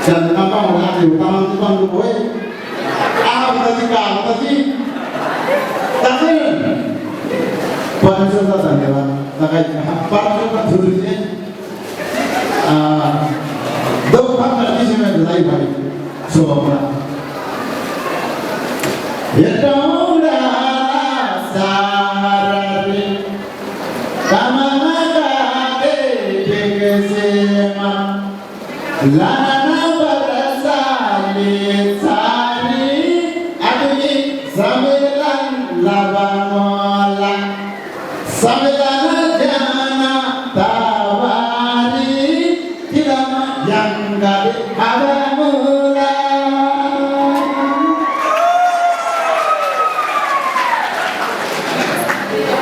Dan apa orang di utama Tuhan gue, tadi kau tadi, tapi pada saat tadi lah, pada saat dulunya, dua kali sih saya mulai balik, soalnya, ya udah sehari, kamana kade sema, lana Lavamola, Samedana Jana Tawari, Tilama Yanggali Avamula.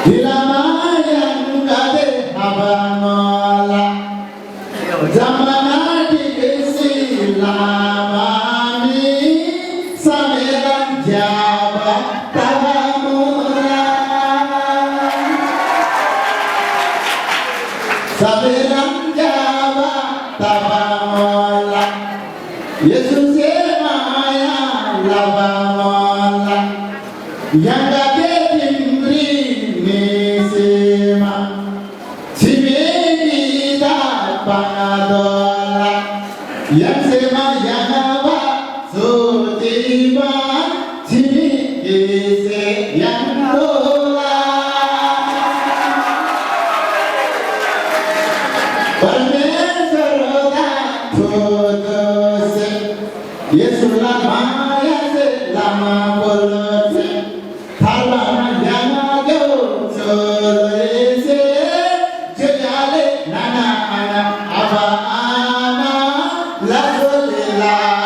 Tilama Yanggali Avamola, Zamana Dikisi Lamani, Samedan Java. Saberan Jawa tabamola, Yesus Maya lavamola, yang gade timbri nisema, cimi kita pangadola, yang sema yang apa sutiba, cimi ise yang dola. Yesus lama ya se lama bolot se thalama yang jauh sore se jale nana ana aba ana la solila